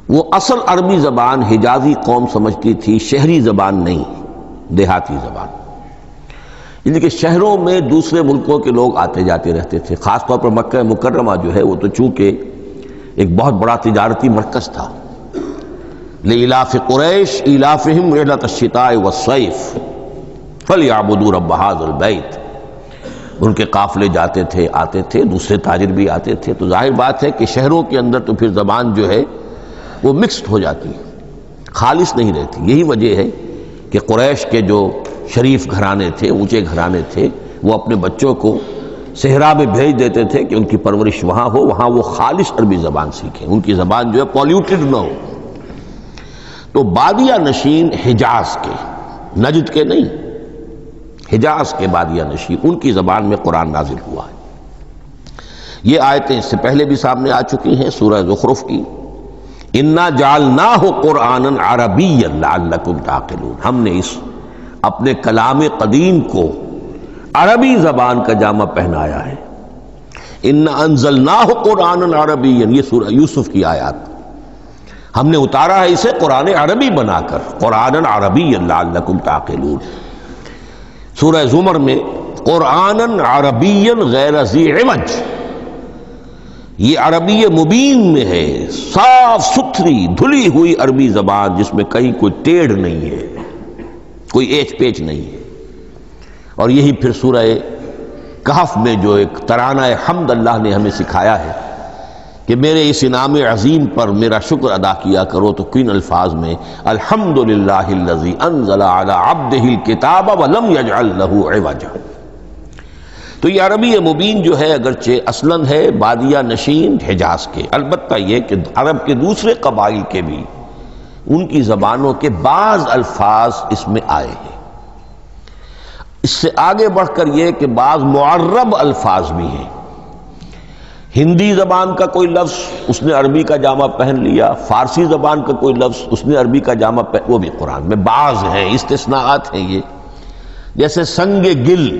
وہ اصل عربی زبان حجازی قوم سمجھتی تھی، شہری زبان نہیں، دیہاتی زبان۔ یعنی کہ شہروں میں دوسرے ملکوں کے لوگ آتے جاتے رہتے تھے، خاص طور پر مکہ مکرمہ جو ہے وہ تو چونکہ ایک بہت بڑا تجارتی مرکز تھا۔ لإلاف قریش إلافهم رحلة الشتاء والصيف فليعبدوا رب هذا البيت، ان کے قافلے جاتے تھے، آتے تھے، دوسرے تاجر بھی آتے تھے، تو ظاہر بات ہے کہ شہروں کے اندر تو پھر زبان جو ہے وہ مکسڈ ہو جاتی ہے، خالص نہیں رہتی۔ یہی وجہ ہے کہ قریش کے جو شریف گھرانے تھے، اونچے گھرانے تھے، وہ اپنے بچوں کو صحرا میں بھیج دیتے تھے کہ ان کی پرورش وہاں ہو، وہاں وہ خالص عربی زبان سیکھیں، ان کی زبان جو ہے پولیوٹڈ نہ ہو۔ تو بادیہ نشین حجاز کے، نجد کے نہیں، حجاز کے بادیہ نشین، ان کی زبان میں قرآن نازل ہوا ہے۔ یہ آیتیں اس سے پہلے بھی سامنے آ چکی ہیں سورہ زخرف کی، اِنَّا جَعَلْنَاهُ قُرْآنًا عَرَبِيًّا لَعَلَّكُمْ تَعْقِلُونَ، ہم نے اس اپنے کلام قدیم کو عربی زبان کا جامہ پہنایا ہے۔ اِنَّا أَنزَلْنَاهُ قُرْآنًا عَرَبِيًّا، یہ سورہ یوسف کی آیات، ہم نے اتارا ہے اسے قرآن عربی بنا کر، قرآنًا عربیًا لعلکم تعقلون۔ سورہ زمر میں قرآنًا عربیًا غیر ذی عوج، یہ عربی مبین میں ہے، صاف ستھری دھلی ہوئی عربی زبان جس میں کہیں کوئی ٹیڑھ نہیں ہے، کوئی ایچ پیچ نہیں ہے۔ اور یہی پھر سورہ کہف میں جو ایک ترانہ حمد اللہ نے ہمیں سکھایا ہے کہ میرے اس انعام عظیم پر میرا شکر ادا کیا کرو، تو کن الفاظ میں الحمدللہ الذی انزل علی عبدہ الکتاب ولم یجعل لہ عوجا۔ تو یہ عربی مبین جو ہے اگرچہ اصلاً ہے بادیہ نشین حجاز کے، البتہ یہ کہ عرب کے دوسرے قبائل کے بھی ان کی زبانوں کے بعض الفاظ اس میں آئے ہیں۔ اس سے آگے بڑھ کر یہ کہ بعض معرب الفاظ بھی ہیں، ہندی زبان کا کوئی لفظ اس نے عربی کا جامہ پہن لیا، فارسی زبان کا کوئی لفظ اس نے عربی کا جامہ پہن، وہ بھی قرآن میں بعض ہیں، استثناءات ہیں یہ۔ جیسے سنگ گل،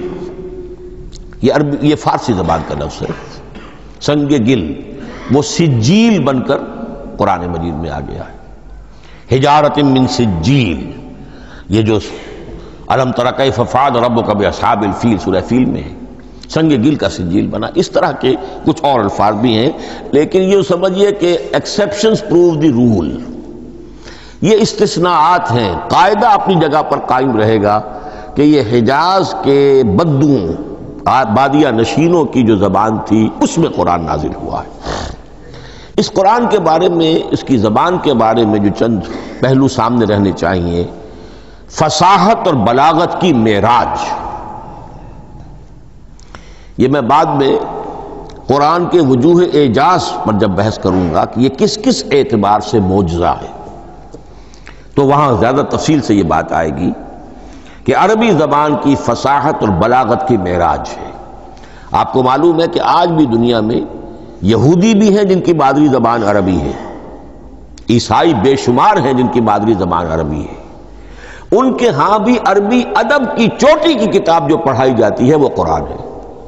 یہ فارسی زبان کا لفظ ہے، سنگ گل، وہ سجیل بن کر قرآن مجید میں آ گیا ہے۔ حجارۃ من سجیل، یہ جو الم تر کیف فعل ربک باصحاب الفیل سورہ فیل میں ہے، سنگ گل کا سجیل بنا۔ اس طرح کے کچھ اور الفاظ بھی ہیں، لیکن یہ سمجھیے کہ ایکسیپشنز پروو دی رول، یہ استثناءات ہیں، قاعدہ اپنی جگہ پر قائم رہے گا کہ یہ حجاز کے بدوؤں بادیہ نشینوں کی جو زبان تھی اس میں قرآن نازل ہوا ہے۔ اس قرآن کے بارے میں، اس کی زبان کے بارے میں جو چند پہلو سامنے رہنے چاہیے، فصاحت اور بلاغت کی معراج، یہ میں بعد میں قرآن کے وجوہ اعجاز پر جب بحث کروں گا کہ یہ کس کس اعتبار سے معجزہ ہے، تو وہاں زیادہ تفصیل سے یہ بات آئے گی کہ عربی زبان کی فصاحت اور بلاغت کی معراج ہے۔ آپ کو معلوم ہے کہ آج بھی دنیا میں یہودی بھی ہیں جن کی مادری زبان عربی ہے، عیسائی بے شمار ہیں جن کی مادری زبان عربی ہے، ان کے ہاں بھی عربی ادب کی چوٹی کی کتاب جو پڑھائی جاتی ہے وہ قرآن ہے۔